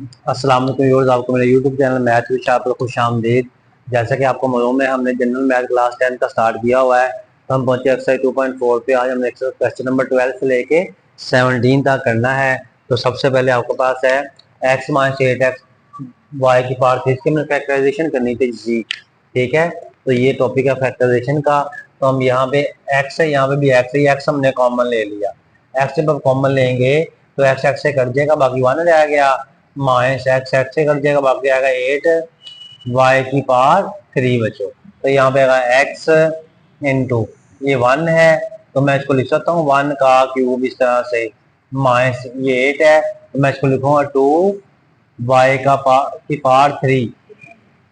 अस्सलाम वालेकुम व्यूअर्स, आपको मेरे YouTube channel math with Shah पर खुश आमदीद। जैसा कि आपको मालूम है, हमने जनरल मैथ क्लास 10 का स्टार्ट किया हुआ है। तो हम पहुंचे एक्सरसाइज 2.4 पे। आज हमने क्वेश्चन नंबर 12 से लेके 17 तक करना है। तो सबसे पहले आपके पास है एक्स माइनस 8x वाई की पावर थी, इसकी हमने फैक्टराइजेशन करनी थी जी। ठीक है, तो ये टॉपिक है फैक्टराइजेशन का। तो हम यहाँ पे एक्स है, यहाँ पे भी एक्स है, एक्स हमने कॉमन ले लिया। एक्स जब हम कॉमन लेंगे तो एक्स एक्स से कट जाएगा, बाकी वन रह गया। माइनस एक्स एक्स से कर जाएगा, बाकी आएगा 8 वाई की पावर 3 बचो। तो यहाँ पे आएगा एक्स इंटू ये 1 है, तो मैं इसको लिख सकता हूँ 1 का क्यूब इस तरह से। माइनस ये 8 है, तो मैं इसको लिखूंगा 2 वाई की पावर 3।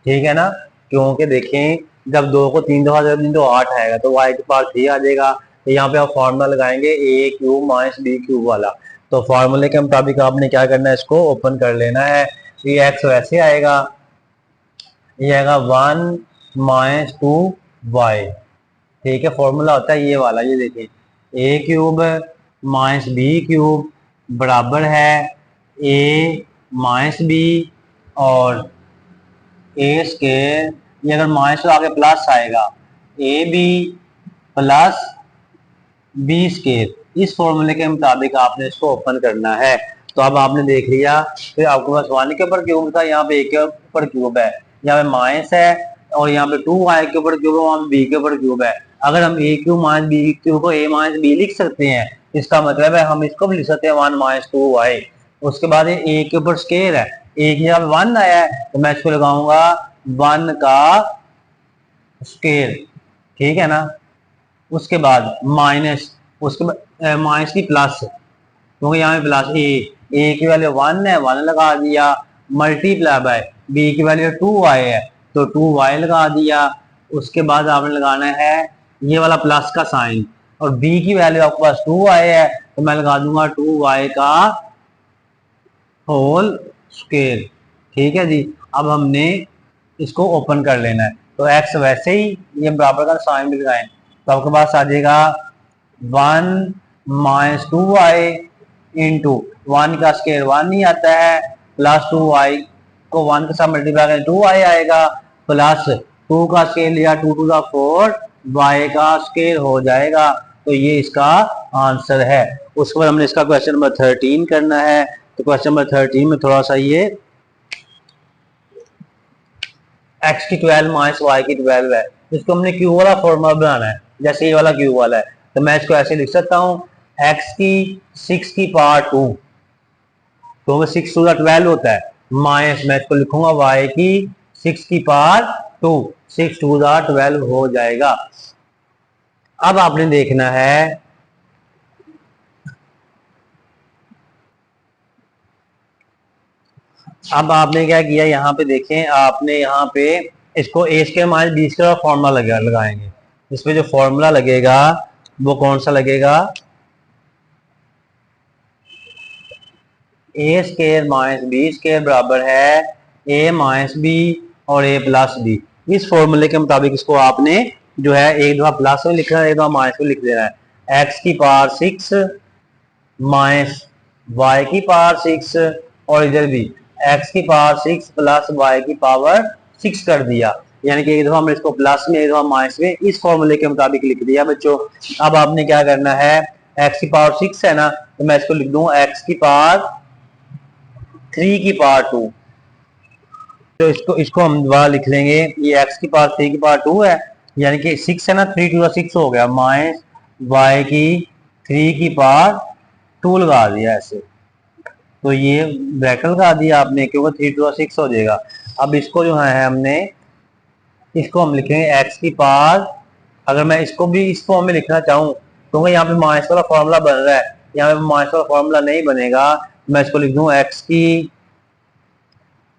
ठीक है ना, क्योंकि देखें जब 2 को 3 दफा जब तो 8 आएगा, तो वाई की पावर 3 आ जाएगा। तो यहाँ पे आप फॉर्मूला लगाएंगे ए क्यूब माइनस बी क्यूब वाला। तो फॉर्मूले के मुताबिक आपने क्या करना है, इसको ओपन कर लेना है। ये एक्स वैसे आएगा, ये आएगा 1 माइनस 2 वाई। ठीक है, फॉर्मूला होता है ये वाला, ये देखिए ए क्यूब माइनस बी क्यूब बराबर है ए माइनस बी और ए स्केयर। ये अगर माइनस तो आगे प्लस आएगा, a b plus b square. इस फॉर्मूले के मुताबिक आपने इसको ओपन करना है। तो अब आपने देख लिया, फिर आपके पास 1 के ऊपर क्यूब था, यहाँ पे ए के ऊपर क्यूब है, यहाँ पे माइनस है, और यहाँ पे 2 वाई के ऊपर क्यूब है, वहां पे बी के ऊपर क्यूब है। अगर हम ए क्यूब माइनस बी क्यूब को ए माइनस बी लिख सकते हैं, इसका मतलब है हम इसको भी लिख सकते हैं 1 माइनस 2 वाई। उसके बाद ये ए के ऊपर स्केयर है, ए की जगह 1 आया है, तो मैं इसको लगाऊंगा 1 का स्केयर। ठीक है ना, उसके बाद माइनस, उसके बाद माइनस की प्लस, क्योंकि यहाँ पे प्लस ए की वैल्यू 1 है, 1 लगा दिया, मल्टीप्लाई बाय बी की वैल्यू 2 वाई है, तो 2 वाई लगा दिया। उसके बाद आपने लगाना है ये वाला प्लस का साइन, और बी की वैल्यू आपके पास 2 वाई है, तो मैं लगा दूंगा 2 वाई का होल स्क्वायर। ठीक है जी, अब हमने इसको ओपन कर लेना है। तो एक्स वैसे ही ये बराबर का साइन भी लगाएं, तो आपके पास आ जाएगा 1 माइनस 2 वाई इंटू 1 का स्केयर 1 ही आता है, प्लस 2 वाई को 1 के साथ मल्टीप्लाई करें 2 वाई आएगा, प्लस 2 का स्केयर लिया 2 टू द 4 वाई का स्केयर हो जाएगा। तो ये इसका आंसर है। उसके बाद हमने इसका क्वेश्चन नंबर 13 करना है। तो क्वेश्चन नंबर 13 में थोड़ा सा ये एक्स की 12 माइनस वाई की 12 है, इसको हमने क्यू वाला फॉर्मूला बनाना है, जैसे ये वाला क्यू वाला है। तो मैं इसको ऐसे लिख सकता हूँ एक्स की 6 की पावर 2, तो 6 टू 12 होता है, माइनस मैं इसको लिखूंगा वाई की 6 की पावर 2, 6 टू 12 हो जाएगा। अब आपने देखना है अब आपने क्या किया, यहाँ पे देखें, आपने यहाँ पे इसको ए स्क्वायर माइनस बी स्क्वायर का फॉर्मूला लगाएंगे। इसमें जो फॉर्मूला लगेगा वो कौन सा लगेगा, ए स्क्वायर माइनस बी स्क्वायर बराबर है ए माइनस बी और ए प्लस बी। इस फॉर्मूले के मुताबिक इसको आपने जो है एक दफा प्लस में लिखना है, एक दफा माइनस में लिख देना है। एक्स की पावर 6 माइनस वाई की पावर 6, और इधर भी एक्स की पावर 6 प्लस वाई की पावर 6 कर दिया, यानी कि एक दफा हमने इसको प्लस में एक दफा माइनस में इस फॉर्मूले के मुताबिक लिख दिया बच्चों। अब आपने क्या करना है, एक्स की पावर 6 है ना, तो मैं इसको लिख दूं एक्स की पावर 3 की पावर 2। तो इसको इसको हम दोबारा लिख लेंगे, ये एक्स की पावर 3 की पावर 2 है, यानी कि 6 है ना, 3 टू 6 हो गया, माइनस वाई की 3 की पावर 2 लगा दिया ऐसे। तो ये ब्रैकेट लगा दिया आपने, क्योंकि 3 टू 6 हो जाएगा। अब इसको जो है हमने इसको हम लिखेंगे एक्स की पावर, अगर मैं इसको भी इस फॉर्म में लिखना चाहूँ, क्योंकि यहाँ पे माइनस वाला फॉर्मूला बन रहा है, यहाँ पे माइनस वाला फॉर्मूला नहीं बनेगा, मैं इसको लिख दूँ एक्स की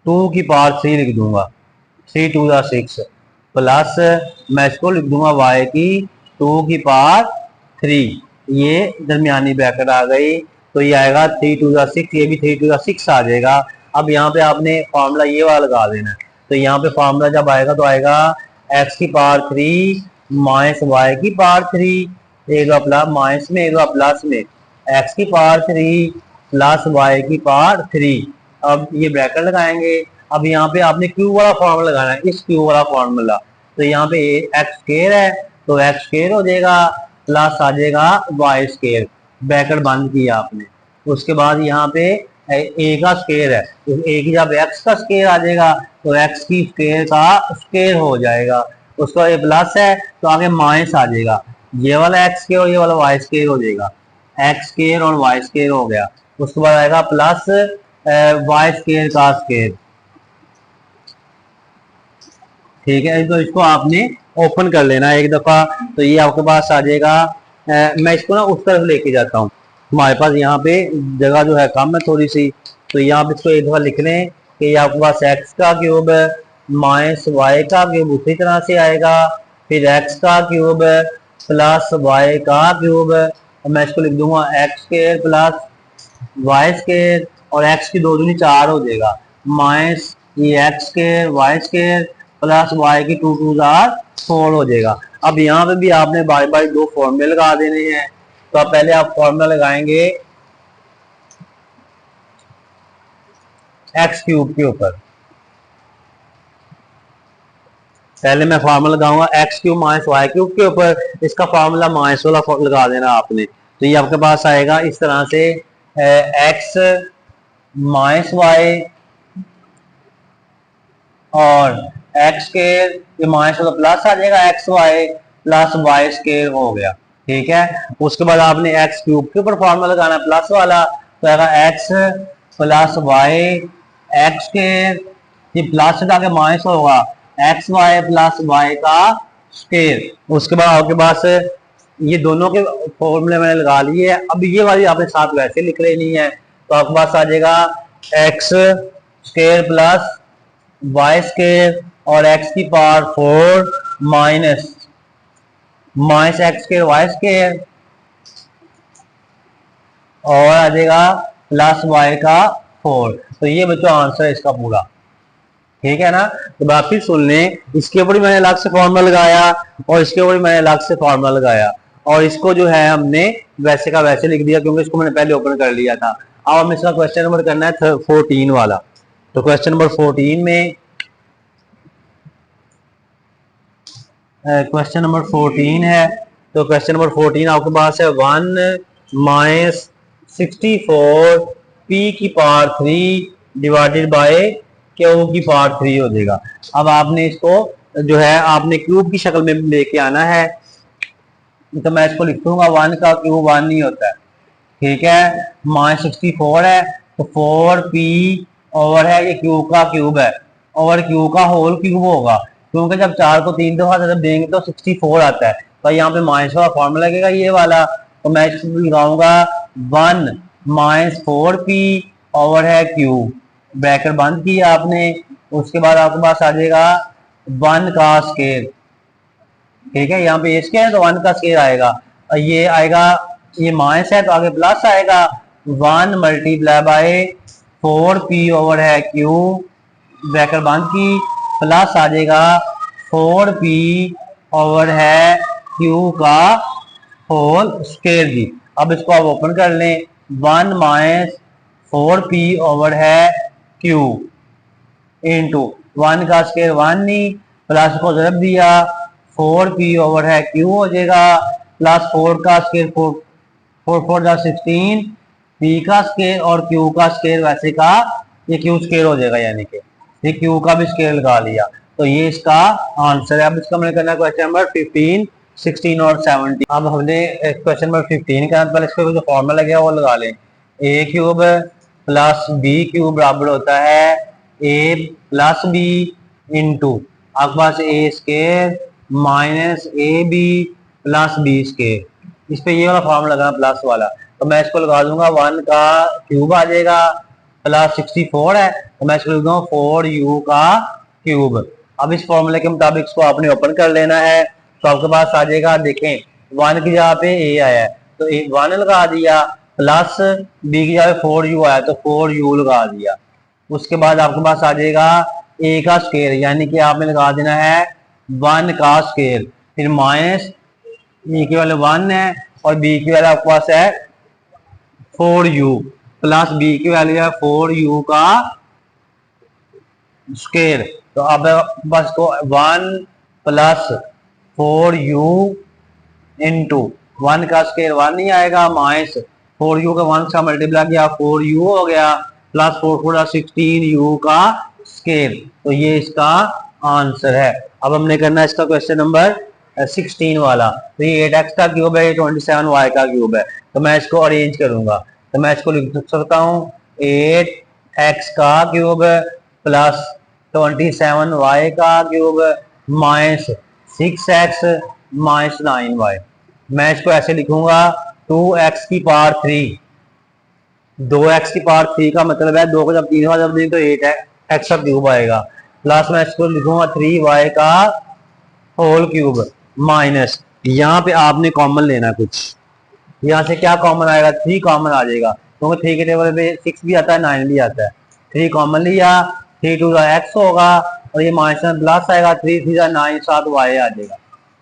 2 की पावर 3 लिख दूंगा, 3 टू 6, प्लस मैं इसको लिख दूंगा वाई की 2 की पावर 3, ये दरमियानी ब्रैकेट आ गई, तो ये आएगा 3 टू 6, ये भी 3 टू 6 आ जाएगा। अब यहाँ पे आपने फॉर्मूला ये वाला लगा देना है। तो यहाँ पे फॉर्मूला जब आएगा तो आएगा एक्स की पावर 3 माइनस वाई की पावर 3, एक प्लस माइनस में एक प्लस में, एक्स की पावर 3 प्लस वाई की पावर 3, अब ये ब्रैकेट लगाएंगे। अब यहाँ पे आपने क्यू वाला फॉर्मूला लगाना है, इस क्यू वाला फॉर्मूला। तो यहाँ पे एक्स स्केयर है तो एक्स स्केयर हो जाएगा, प्लस आ जाएगा वाई स्केयर, ब्रैकेट बंद किया आपने। उसके बाद यहाँ पे ए का स्केयर है तो ए की जब एक्स का स्केयर आ जाएगा तो एक्स की स्केयर का स्केयर हो जाएगा। उसका ये प्लस है तो आगे माइनस आ जाएगा, ये वाला एक्स स्केयर और ये वाला वाई स्केयर हो जाएगा, एक्स स्केयर और वाई स्केयर हो गया। उसके बाद आएगा प्लस वाई स्केयर का स्केयर। ठीक है, तो इसको आपने ओपन कर लेना एक दफा, तो ये आपके पास आ जाएगा। मैं इसको ना उस तरफ लेके जाता हूँ, हमारे पास यहाँ पे जगह जो है कम है थोड़ी सी, तो यहाँ पे इसको एक दफा लिख लें कि ये आपके पास एक्स का क्यूब माइनस वाई का क्यूब उसी तरह से आएगा, फिर एक्स का क्यूब प्लस वाई का क्यूब। मैं इसको लिख दूंगा x square plus y square, और एक्स की दो दूनी 4 हो जाएगा, माइनस ये x square y square plus y की 2 2 4 हो जाएगा। अब यहाँ पे भी आपने बारी बारी दो फॉर्मूले लगा देने हैं। तो अब पहले आप फॉर्मूला लगाएंगे एक्स क्यूब के ऊपर। पहले मैं फार्मूला लगाऊंगा x cube minus y cube के ऊपर, इसका फार्मूला माइनस वाला लगा देना आपने। तो ये आपके पास आएगा इस तरह से एक्स माइनस वाई और एक्स स्क्वायर, ये माइनस वाला प्लस आ जाएगा, x y plus y square हो गया। ठीक है, उसके बाद आपने एक्स क्यूब के ऊपर फार्मूला लगाना प्लस वाला, तो आएगा x plus y x square, ये प्लस से आगे माइनस होगा, एक्स वाई प्लस वाई का स्क्वायर। उसके बाद आपके पास ये दोनों के फॉर्मूले मैंने लगा लिए। अब ये वाली आपने साथ वैसे लिख लेनी है, तो आपके पास आ जाएगा x square plus y square और एक्स की power 4 minus minus x square y square, और आ जाएगा प्लस वाई का 4। तो ये बच्चों आंसर है इसका पूरा। ठीक है ना, तो बात फिर सुन लें, इसके ऊपर मैंने अलग से फॉर्मूला लगाया और इसके ऊपर मैंने अलग से फॉर्मूला लगाया, और इसको जो है हमने वैसे का वैसे लिख दिया क्योंकि इसको मैंने पहले ओपन कर लिया था। अब हमें इसका क्वेश्चन नंबर करना है 14 वाला। तो क्वेश्चन नंबर 14 में क्वेश्चन नंबर 14 है, तो क्वेश्चन नंबर 14 आपके पास है 1 माइनस 64 पी की पावर 3 डिवाइडेड बाय क्यू की पावर 3 हो जाएगा। अब आपने इसको जो है आपने क्यूब की शक्ल में लेके आना है, तो मैं इसको लिख दूंगा 1 का क्यूब 1 नहीं होता है। ठीक है, माइनस 64 है तो 4p ओवर है, ये क्यूब का क्यूब है, ओवर क्यूब का होल क्यूब होगा, क्योंकि जब 4 को 3 दफा जब देंगे तो 64 आता है, तो यहाँ पे माइनस वाला फॉर्मूला लगेगा ये वाला। तो मैं इसको लगाऊंगा 1 माइनस 4p ओवर है क्यूब, ब्रैकेट बंद किया आपने। उसके बाद आपके पास आ जाएगा 1 का स्क्वायर। ठीक है, यहाँ पे ये स्क्वायर है तो 1 का स्क्वायर आएगा, और ये आएगा, ये माइनस है तो आगे प्लस आएगा, 1 मल्टीप्लाई बाय 4p ओवर है क्यू, ब्रैकेट बंद की, प्लस आ जाएगा 4p ओवर है क्यू का होल स्क्वायर जी। अब इसको आप ओपन कर लें, 1 माइनस 4p ओवर है क्यू इंटू 1 का स्क्वायर 1 नहीं, प्लस को जरब दिया 4p ओवर है क्यू हो जाएगा, प्लस 4 का स्क्वायर 4 4 16, p का स्क्वायर और q का स्क्वायर वैसे का ये q स्क्वायर हो जाएगा, यानी कि ये q का भी स्क्वायर लगा लिया। तो ये इसका आंसर है। अब इसका मैंने करना है क्वेश्चन नंबर 15, 16 और 17। अब हमने क्वेश्चन नंबर 15 का पहले इसका जो फॉर्मूला लगा वो लगा लें, a cube plus b cube बराबर होता है a प्लस b इंटू आपके पास a square minus a b plus b square. इस पे ये वाला फॉर्मूला लगाना प्लस वाला, तो मैं इसको लगा दूंगा 1 का क्यूब आ जाएगा, प्लस 64 है तो मैं इसको लिख दूंगा 4u का क्यूब। अब इस फॉर्मूले के मुताबिक इसको आपने ओपन कर लेना है, तो आपके पास आ जाएगा, देखें 1 की जगह पे a आया है तो 1 लगा दिया, प्लस b की जगह 4u आया तो 4u लगा दिया। उसके बाद आपके पास आ जाएगा a का स्क्वायर, यानी कि आपने लगा देना है 1 का स्क्वायर, फिर माइनस ए की वैल्यू 1 है और बी की वैल्यू आपके पास है 4u, प्लस बी की वैल्यू है 4u का स्केयर। तो अब बस को 1 प्लस 4u इंटू 1 का स्केयर 1 नहीं आएगा, माइनस 4u का 1 का मल्टीप्लाई किया 4u हो गया, प्लस 4 4 16u का स्केयर। तो ये इसका आंसर है। अब हमने करना है इसका क्वेश्चन नंबर 16 वाला। तो ये 8x का क्यूब है, ये 27y का क्यूब है। तो मैं इसको अरेंज करूंगा, तो मैं इसको लिख सकता हूँ 8x का क्यूब प्लस 27y का cube minus 6x minus 9y। मैं इसको ऐसे लिखूंगा 2x की पावर 3, 2x की पावर 3 का मतलब है 2 को जब 3 बार जब दें तो 8x का क्यूब आएगा, प्लस मैं इसको लिखूंगा 3y का होल क्यूब माइनस, यहाँ पे आपने कॉमन लेना कुछ, यहाँ से क्या कॉमन आएगा, 3 कॉमन आ जाएगा क्योंकि 3 के टेबल पे 6 भी आता है 9 भी आता है। 3 कॉमन लिया, 3 2 x होगा और ये माइनस में प्लस आएगा, 3 3 9 7 y आ जाएगा।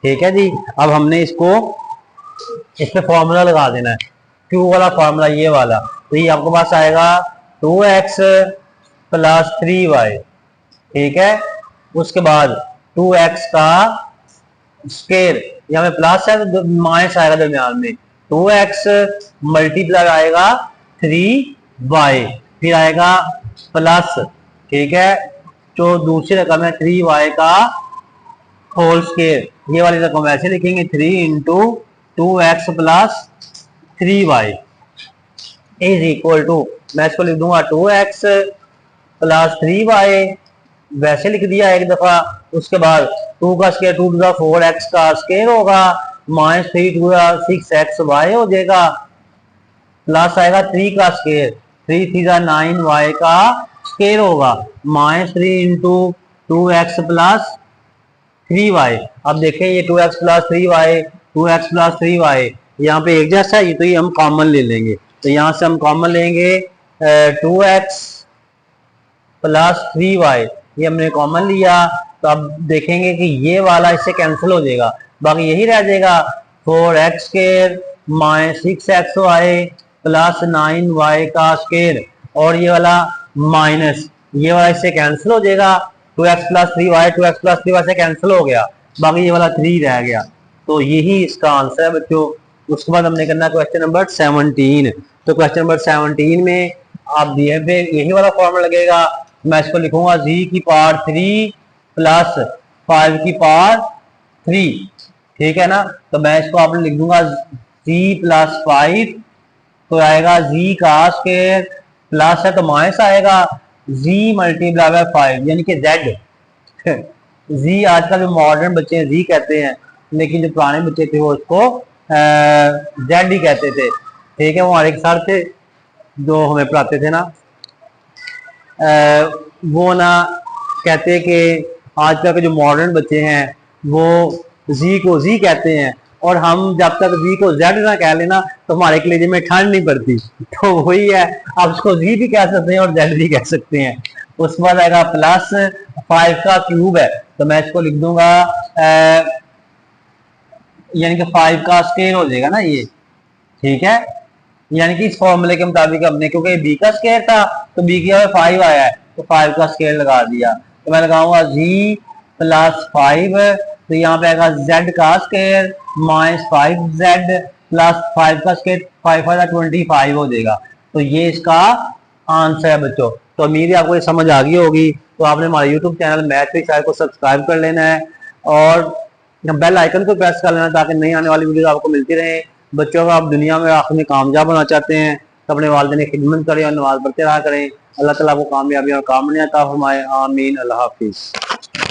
ठीक है जी। अब हमने इसको इस पे फॉर्मूला लगा देना है, क्यू वाला फॉर्मूला ये वाला। तो ये आपके पास आएगा 2x प्लस 3y। ठीक है, उसके बाद 2x का स्केयर, यहाँ पे प्लस है तो माइनस आएगा दरम्यान में, 2x मल्टीप्लाई आएगा 3y, फिर आएगा प्लस, ठीक है, जो दूसरी रकम है 3y का होल स्केयर, ये वाली रकम ऐसे लिखेंगे 3 इंटू 2x plus 3y is equal to, मैं इसको लिख दूंगा 2x प्लस 3y, वैसे लिख दिया एक दफा। उसके बाद 2 का स्केयर 2 टू द 4x का स्केयर होगा, माइनस 3 टू द 6xy हो जाएगा, प्लस आएगा 3 का स्केयर 3 3 द 9y का स्केयर होगा, माइनस 3 इंटू 2x प्लस 3y। अब देखें ये 2x plus 3y 2x plus 3y यहाँ पे एक जैसा है, तो ये हम कॉमन ले लेंगे। तो यहाँ से हम कॉमन लेंगे 2x प्लस 3y, ये हमने कॉमन लिया। तो अब देखेंगे कि ये वाला इससे कैंसिल हो जाएगा, बाकी यही रह जाएगा 4x square minus 6xy plus 9y का स्केयर, और ये वाला माइनस, ये वाला इससे कैंसिल हो जाएगा, 2x प्लस 3y से कैंसिल हो गया, बाकी ये वाला 3 रह गया। तो यही इसका आंसर है बच्चों। उसके बाद हमने करना क्वेश्चन नंबर 17। तो क्वेश्चन नंबर 17 में आप दिए पे यही वाला फॉर्मूला लगेगा। मैं इसको लिखूंगा z की पावर 3 प्लस 5 की पावर 3, ठीक है ना। तो मैं इसको आप लिख दूंगा z प्लस 5, तो आएगा z का स्क्वायर प्लस है तो माइनस आएगा z मल्टीप्लाई बाय 5 यानी कि z। z आजकल जो मॉडर्न बच्चे हैं z कहते हैं, लेकिन जो पुराने बच्चे थे वो उसको z ही कहते थे। ठीक है, वो हमारे एक सर थे जो हमें पढ़ाते थे ना, वो ना कहते कि आजकल के जो मॉडर्न बच्चे हैं वो जी को जी कहते हैं, और हम जब तक जी को जेड ना कह लेना तो हमारे कलेजे में ठंड नहीं पड़ती। तो वही है, आप उसको जी भी कह सकते हैं और जेड भी कह सकते हैं। उसके बाद आएगा प्लस 5 का क्यूब है, तो मैं इसको लिख दूंगा यानी कि 5 का स्क्वायर हो जाएगा ना ये। ठीक है, यानी कि इस फॉर्मूले के मुताबिक हमने, क्योंकि बी का स्क्वायर था तो बी की 5 आया है तो 5 का स्क्वायर लगा दिया। तो मैं लगाऊंगा जी प्लस 5, तो यहाँ पे आएगा z का स्क्वायर माइनस 5z प्लस 5 का स्क्वायर 5 5 25 हो जाएगा। तो ये इसका आंसर है बच्चों। तो उम्मीद है आपको ये समझ आ गई होगी। तो आपने हमारे यूट्यूब चैनल मैथ विद शायर को सब्सक्राइब कर लेना है और बेल आइकन को प्रेस कर लेना ताकि नई आने वाली वीडियो आपको मिलती रहे। बच्चों को आप दुनिया में आखिर में कामयाब होना चाहते हैं तो अपने वालिदैन की खिदमत करें और नमाज पढ़ते रहा करें। अल्लाह ताला आपको कामयाबी और कामयाबी अता फरमाए। आमीन। अल्लाह हाफिज।